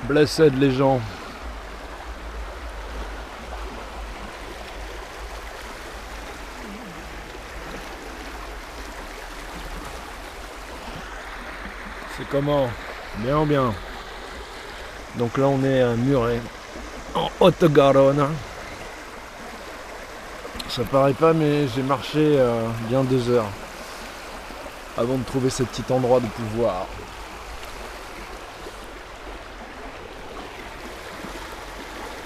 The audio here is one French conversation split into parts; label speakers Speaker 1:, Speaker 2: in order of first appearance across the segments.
Speaker 1: Blessed les gens. C'est comment? Bien ou bien? Donc là on est à Muret, en Haute-Garonne. Ça paraît pas, mais j'ai marché bien 2 heures avant de trouver ce petit endroit de pouvoir.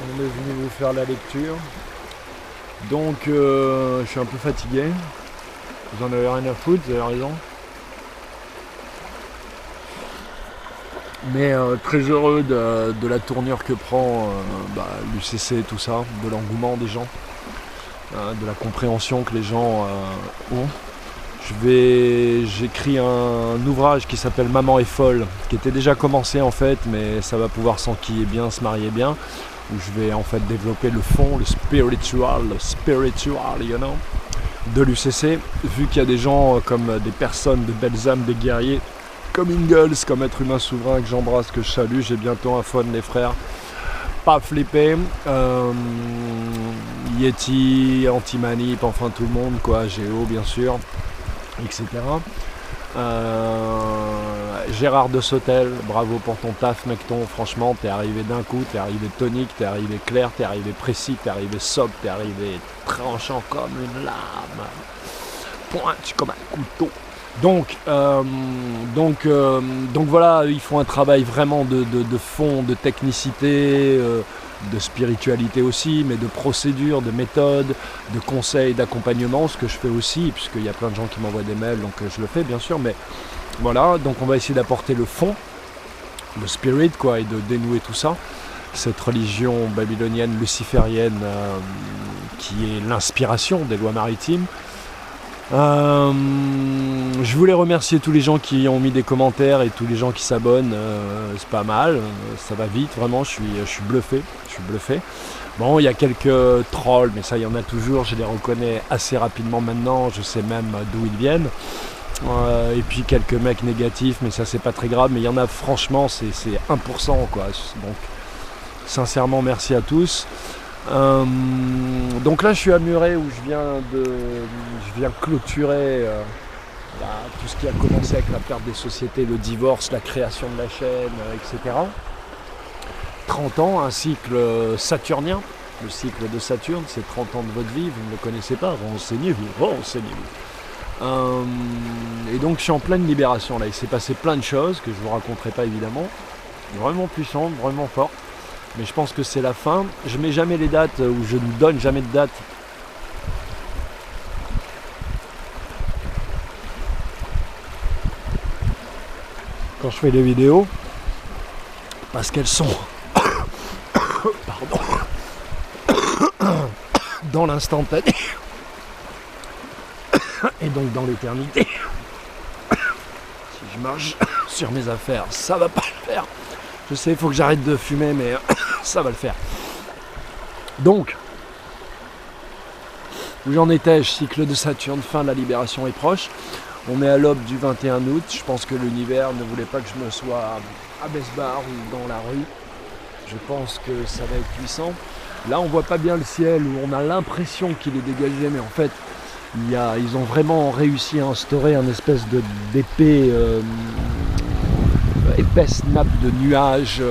Speaker 1: On est venu vous faire la lecture. Donc je suis un peu fatigué. Vous en avez rien à foutre, vous avez raison. Mais très heureux de la tournure que prend l'UCC, tout ça, de l'engouement des gens, de la compréhension que les gens ont. J'écris un ouvrage qui s'appelle Maman est folle, qui était déjà commencé en fait, mais ça va pouvoir s'enquiller bien, se marier bien, où je vais en fait développer le fond, le spiritual, you know, de l'UCC, vu qu'il y a des gens comme des personnes, de belles âmes, des guerriers, comme Ingalls, comme être humain souverain que j'embrasse, que je salue. J'ai bientôt un phone, les frères. Pas flipper. Yeti, Anti-Manip, enfin tout le monde, quoi. Géo, bien sûr, etc. Gérard de Sautel, bravo pour ton taf, mecton. Franchement, t'es arrivé d'un coup, t'es arrivé tonique, t'es arrivé clair, t'es arrivé précis, t'es arrivé sobre, t'es arrivé tranchant comme une lame. Pointe comme un couteau. Donc voilà, ils font un travail vraiment de fond, de technicité, de spiritualité aussi, mais de procédure, de méthode, de conseils, d'accompagnement, ce que je fais aussi, puisqu'il y a plein de gens qui m'envoient des mails, donc je le fais bien sûr, mais voilà, donc on va essayer d'apporter le fond, le spirit, quoi, et de dénouer tout ça, cette religion babylonienne, luciférienne, qui est l'inspiration des lois maritimes. Je voulais remercier tous les gens qui ont mis des commentaires et tous les gens qui s'abonnent, c'est pas mal, ça va vite, vraiment, je suis bluffé, Bon, il y a quelques trolls, mais ça il y en a toujours, je les reconnais assez rapidement maintenant, je sais même d'où ils viennent. Et puis quelques mecs négatifs, mais ça c'est pas très grave, mais il y en a franchement, c'est 1%, quoi. Donc sincèrement merci à tous. Donc là je suis à Muret où je viens clôturer tout ce qui a commencé avec la perte des sociétés, le divorce, la création de la chaîne, etc. 30 ans, un cycle saturnien, le cycle de Saturne, c'est 30 ans de votre vie, vous ne le connaissez pas, renseignez-vous. Et donc je suis en pleine libération là, il s'est passé plein de choses que je ne vous raconterai pas évidemment, vraiment puissantes, vraiment fortes. Mais je pense que c'est la fin. Je mets jamais les dates, ou je ne donne jamais de date. Quand je fais les vidéos, parce qu'elles sont dans l'instantané et donc dans l'éternité. Si je marche sur mes affaires, ça va pas le faire. Je sais, il faut que j'arrête de fumer, mais ça va le faire. Donc, où j'en étais-je? Cycle de Saturne, fin de la libération est proche. On est à l'aube du 21 août. Je pense que l'univers ne voulait pas que je me sois à Besbar ou dans la rue. Je pense que ça va être puissant. Là, on voit pas bien le ciel, où on a l'impression qu'il est dégagé, mais en fait, ils ont vraiment réussi à instaurer un espèce d'épée... épaisse nappe de nuages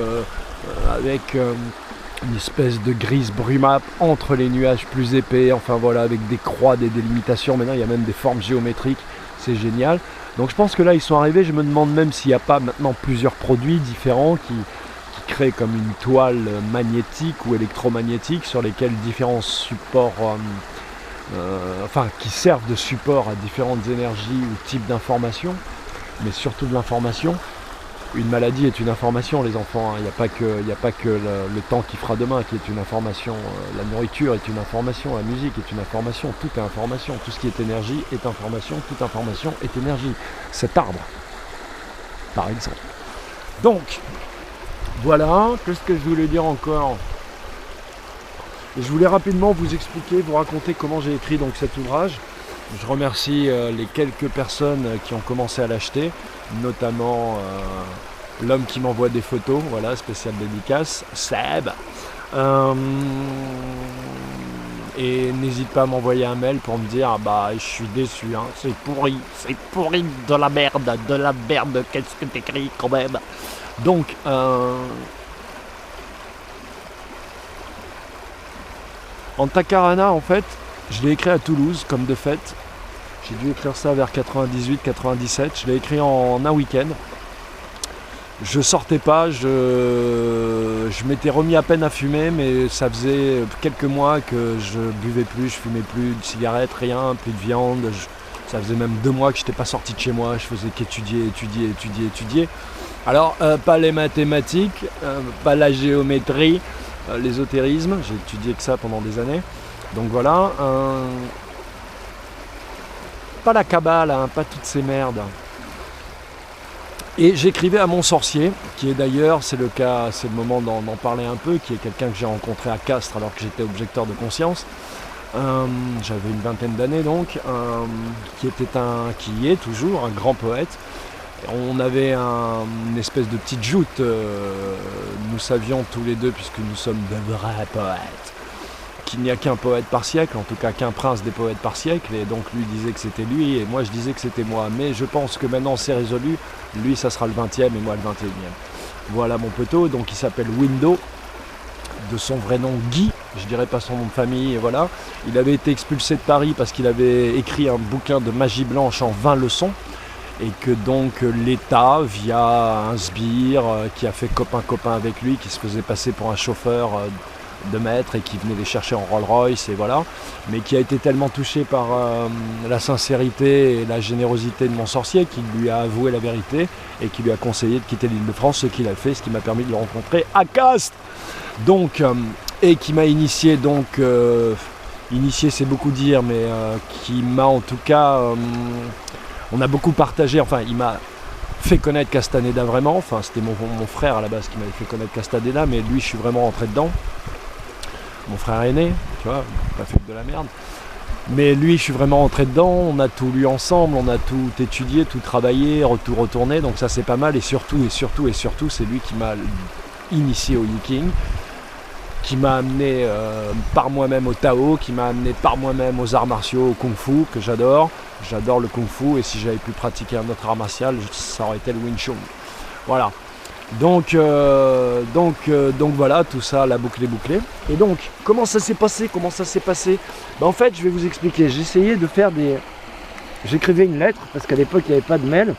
Speaker 1: avec une espèce de grise brumâtre entre les nuages plus épais, enfin voilà, avec des croix, des délimitations. Maintenant il y a même des formes géométriques, c'est génial. Donc je pense que là ils sont arrivés, je me demande même s'il n'y a pas maintenant plusieurs produits différents qui créent comme une toile magnétique ou électromagnétique sur lesquels différents supports, qui servent de support à différentes énergies ou types d'informations, mais surtout de l'information. Une maladie est une information, les enfants, hein. Il n'y a pas que le temps qui fera demain qui est une information. La nourriture est une information, la musique est une information, tout est information. Tout ce qui est énergie est information, toute information est énergie. Cet arbre, par exemple. Donc, voilà, qu'est-ce que je voulais dire encore? Je voulais rapidement vous expliquer, vous raconter comment j'ai écrit donc cet ouvrage. Je remercie les quelques personnes qui ont commencé à l'acheter, notamment l'homme qui m'envoie des photos, voilà, spécial dédicace, Seb. Et n'hésite pas à m'envoyer un mail pour me dire bah je suis déçu, hein, c'est pourri de la merde, qu'est-ce que t'écris quand même. Donc Antakarana, en fait, je l'ai écrit à Toulouse comme de fait. J'ai dû écrire ça vers 98-97. Je l'ai écrit en un week-end. Je sortais pas, je m'étais remis à peine à fumer, mais ça faisait quelques mois que je buvais plus, je fumais plus de cigarettes, rien, plus de viande. Ça faisait même 2 mois que je n'étais pas sorti de chez moi, je faisais qu'étudier. Alors, pas les mathématiques, pas la géométrie, l'ésotérisme, j'ai étudié que ça pendant des années. Donc voilà, pas la cabale, hein, pas toutes ces merdes. Et j'écrivais à mon sorcier, qui est d'ailleurs, c'est le moment d'en parler un peu, qui est quelqu'un que j'ai rencontré à Castres alors que j'étais objecteur de conscience. J'avais une vingtaine d'années donc, qui est toujours un grand poète. On avait une espèce de petite joute, nous savions tous les deux, puisque nous sommes de vrais poètes, qu'il n'y a qu'un poète par siècle, en tout cas qu'un prince des poètes par siècle, et donc lui disait que c'était lui, et moi je disais que c'était moi. Mais je pense que maintenant c'est résolu, lui ça sera le 20e et moi le 21e. Voilà mon poteau, donc il s'appelle Window, de son vrai nom Guy, je dirais pas son nom de famille, et voilà. Il avait été expulsé de Paris parce qu'il avait écrit un bouquin de magie blanche en 20 leçons, et que donc l'État, via un sbire qui a fait copain avec lui, qui se faisait passer pour un chauffeur de maître et qui venait les chercher en Rolls Royce, et voilà, mais qui a été tellement touché par la sincérité et la générosité de mon sorcier qu'il lui a avoué la vérité et qui lui a conseillé de quitter l'Île-de-France, ce qu'il a fait, ce qui m'a permis de le rencontrer à Castres. Donc, et qui m'a initié, donc initié c'est beaucoup dire, mais qui m'a en tout cas, on a beaucoup partagé, enfin il m'a fait connaître Castaneda vraiment, enfin c'était mon frère à la base qui m'avait fait connaître Castaneda, mais lui je suis vraiment rentré dedans, mon frère aîné, tu vois, pas fait de la merde, mais lui je suis vraiment rentré dedans, on a tout lu ensemble, on a tout étudié, tout travaillé, tout retourné, donc ça c'est pas mal, et surtout c'est lui qui m'a initié au Yiking, qui m'a amené par moi-même au Tao, qui m'a amené par moi-même aux arts martiaux, au Kung Fu, que j'adore le Kung Fu, et si j'avais pu pratiquer un autre art martial, ça aurait été le Wing Chun. Voilà. Donc voilà, tout ça, la boucle est bouclée. Et donc, comment ça s'est passé En fait, je vais vous expliquer. J'essayais de faire j'écrivais une lettre, parce qu'à l'époque, il n'y avait pas de mail,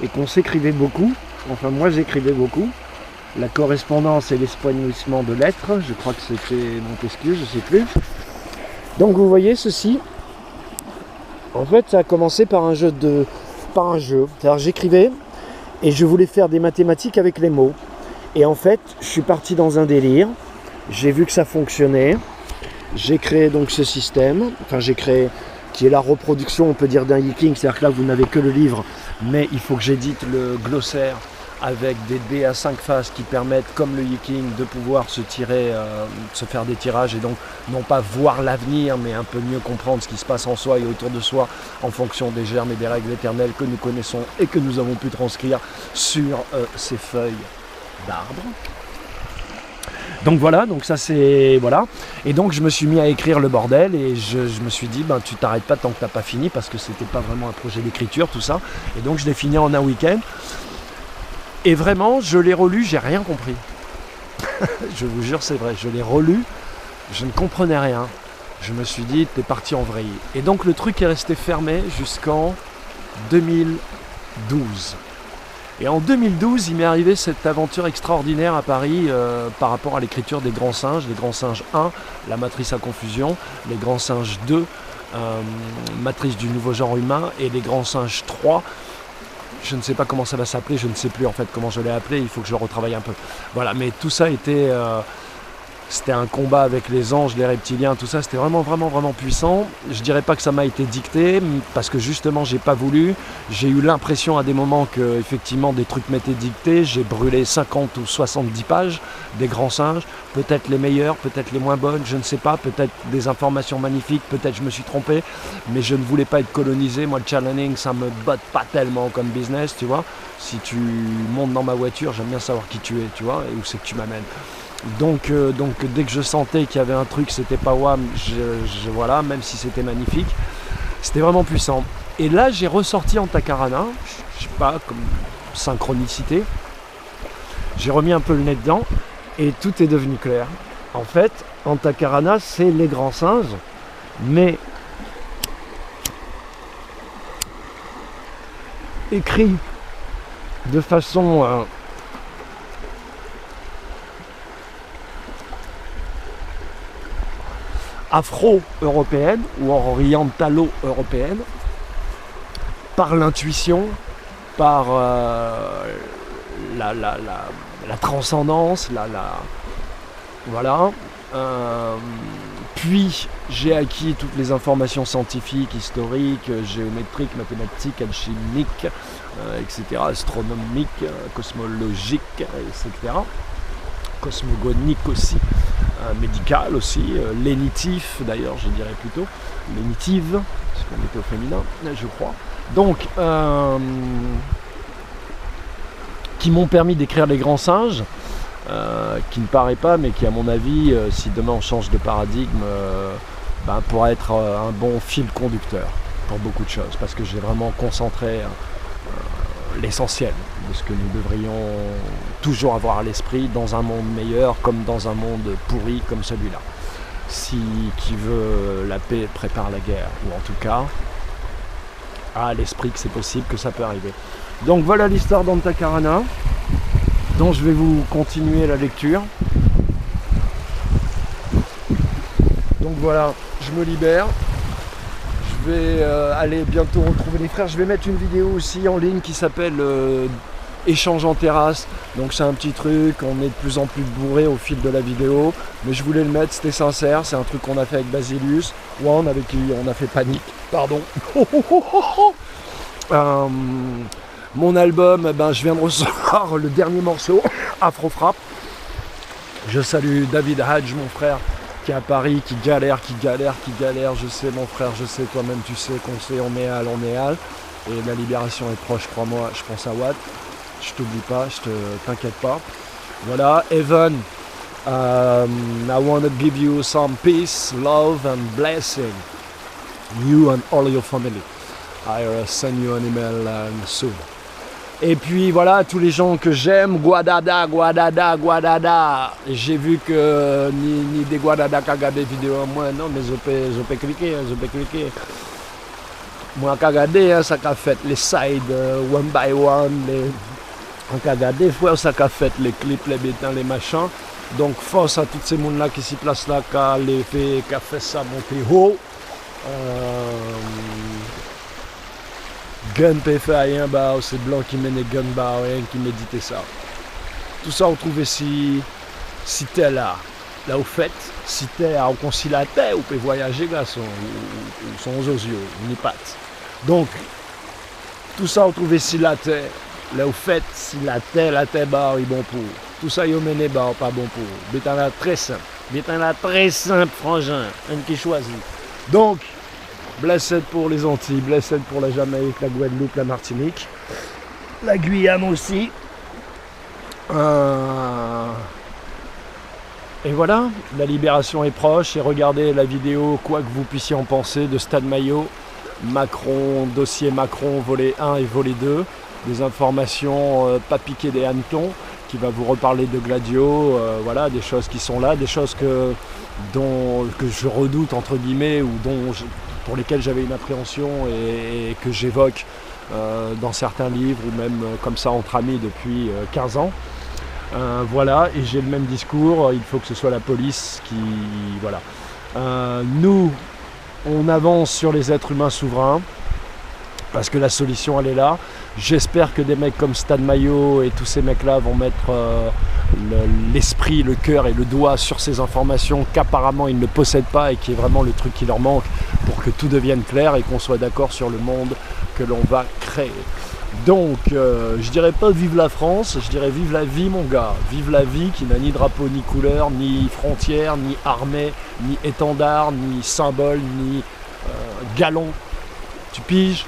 Speaker 1: et qu'on s'écrivait beaucoup. Enfin, moi, j'écrivais beaucoup. La correspondance et l'épanouissement de lettres, je crois que c'était Montesquieu, je ne sais plus. Donc vous voyez ceci, en fait ça a commencé par un jeu. C'est-à-dire j'écrivais et je voulais faire des mathématiques avec les mots. Et en fait, je suis parti dans un délire, j'ai vu que ça fonctionnait, j'ai créé donc ce système, qui est la reproduction, on peut dire, d'un Yiking, c'est-à-dire que là vous n'avez que le livre, mais il faut que j'édite le glossaire, avec des dés à 5 faces qui permettent, comme le Yiking, de pouvoir se faire des tirages et donc non pas voir l'avenir, mais un peu mieux comprendre ce qui se passe en soi et autour de soi en fonction des germes et des règles éternelles que nous connaissons et que nous avons pu transcrire sur ces feuilles d'arbres. Donc voilà, donc ça c'est... Voilà. Et donc je me suis mis à écrire le bordel et je me suis dit, tu t'arrêtes pas tant que t'as pas fini, parce que c'était pas vraiment un projet d'écriture, tout ça. Et donc je l'ai fini en un week-end. Et vraiment, je l'ai relu, j'ai rien compris. Je vous jure, c'est vrai, je l'ai relu, je ne comprenais rien. Je me suis dit, t'es parti en vrille. Et donc le truc est resté fermé jusqu'en 2012. Et en 2012, il m'est arrivé cette aventure extraordinaire à Paris par rapport à l'écriture des Grands Singes. Les Grands Singes 1, la matrice à confusion, les Grands Singes 2, matrice du nouveau genre humain, et les Grands Singes 3, je ne sais pas comment ça va s'appeler, je ne sais plus en fait comment je l'ai appelé, il faut que je le retravaille un peu. Voilà, mais tout ça était C'était un combat avec les anges, les reptiliens, tout ça, c'était vraiment, vraiment, vraiment puissant. Je dirais pas que ça m'a été dicté, parce que justement, j'ai pas voulu. J'ai eu l'impression à des moments que, effectivement, des trucs m'étaient dictés. J'ai brûlé 50 ou 70 pages des grands singes, peut-être les meilleures, peut-être les moins bonnes, je ne sais pas, peut-être des informations magnifiques, peut-être je me suis trompé, mais je ne voulais pas être colonisé. Moi, le channeling, ça me botte pas tellement comme business, tu vois. Si tu montes dans ma voiture, j'aime bien savoir qui tu es, tu vois, et où c'est que tu m'amènes. Donc dès que je sentais qu'il y avait un truc, c'était pas WAM, voilà, même si c'était magnifique, c'était vraiment puissant. Et là, j'ai ressorti Antakarana, je sais pas, comme synchronicité, j'ai remis un peu le nez dedans, et tout est devenu clair. En fait, Antakarana, c'est les grands singes, mais écrit de façon afro-européenne ou orientalo-européenne, par l'intuition, par la transcendance, voilà. Puis j'ai acquis toutes les informations scientifiques, historiques, géométriques, mathématiques, alchimiques, etc., astronomiques, cosmologiques, etc., cosmogoniques aussi, médical aussi, lénitif d'ailleurs, je dirais plutôt, lénitive, parce qu'on était au féminin, je crois. Donc, qui m'ont permis d'écrire Les Grands Singes, qui ne paraît pas, mais qui à mon avis, si demain on change de paradigme, pourra être un bon fil conducteur pour beaucoup de choses, parce que j'ai vraiment concentré l'essentiel de ce que nous devrions toujours avoir à l'esprit dans un monde meilleur comme dans un monde pourri comme celui-là. Si qui veut la paix prépare la guerre, ou en tout cas a à l'esprit que c'est possible, que ça peut arriver. Donc voilà l'histoire d'Antakarana, dont je vais vous continuer la lecture. Donc voilà, je me libère. Je vais aller bientôt retrouver les frères. Je vais mettre une vidéo aussi en ligne qui s'appelle Échange en terrasse. Donc c'est un petit truc, on est de plus en plus bourré au fil de la vidéo. Mais je voulais le mettre, c'était sincère. C'est un truc qu'on a fait avec Basilius. One, avec qui on a fait Panique. Pardon. Mon album, je viens de recevoir le dernier morceau, Afro Frappe. Je salue David Hadj, mon frère, qui est à Paris, qui galère. Je sais, mon frère, je sais, toi-même, tu sais qu'on sait, on est hal. Et la libération est proche, crois-moi, je pense à Watt. Je t'oublie pas, t'inquiète pas. Voilà, Evan, I want to give you some peace, love and blessing. You and all your family. I'll send you an email soon. Et puis voilà, tous les gens que j'aime, Guadada. J'ai vu que ni des Guadada qui regardent des vidéos à moi, non, mais je peux cliquer. Moi, qui regarde, ça qu'a fait les sides, one by one, on a regardé, ça qu'a fait les clips, les bétins, les machins. Donc, force à tous ces gens-là qui s'y placent là, qui a fait ça monter haut. Gun peut faire rien, c'est blanc qui mène gun, rien qui médite ça. Tout ça, on trouve si t'es là au fait, si t'es à conciliateur, ou peut voyager là, son yeux, ni pattes. Donc, tout ça, on trouve si la terre, là au fait, si la terre, est bon pour. Tout ça, il mène pas bon pour. Bétain là très simple, frangin, un qui choisit. Donc, blessed pour les Antilles, blessed pour la Jamaïque, la Guadeloupe, la Martinique, la Guyane aussi. Et voilà, la libération est proche. Et regardez la vidéo, quoi que vous puissiez en penser, de Stade Maillot, Macron, dossier Macron, volet 1 et volet 2. Des informations pas piquées des hannetons, qui va vous reparler de Gladio, voilà, des choses qui sont là, des choses que je redoute, entre guillemets, ou pour lesquelles j'avais une appréhension et que j'évoque dans certains livres, ou même comme ça entre amis depuis 15 ans. Voilà, et j'ai le même discours, il faut que ce soit la police qui... Voilà. Nous, on avance sur les êtres humains souverains, Parce que la solution, elle est là. J'espère que des mecs comme Stan Mayo et tous ces mecs-là vont mettre l'esprit, le cœur et le doigt sur ces informations qu'apparemment ils ne possèdent pas et qui est vraiment le truc qui leur manque pour que tout devienne clair et qu'on soit d'accord sur le monde que l'on va créer. Donc, je dirais pas vive la France, je dirais vive la vie, mon gars. Vive la vie qui n'a ni drapeau, ni couleur, ni frontière, ni armée, ni étendard, ni symbole, ni galon. Tu piges ?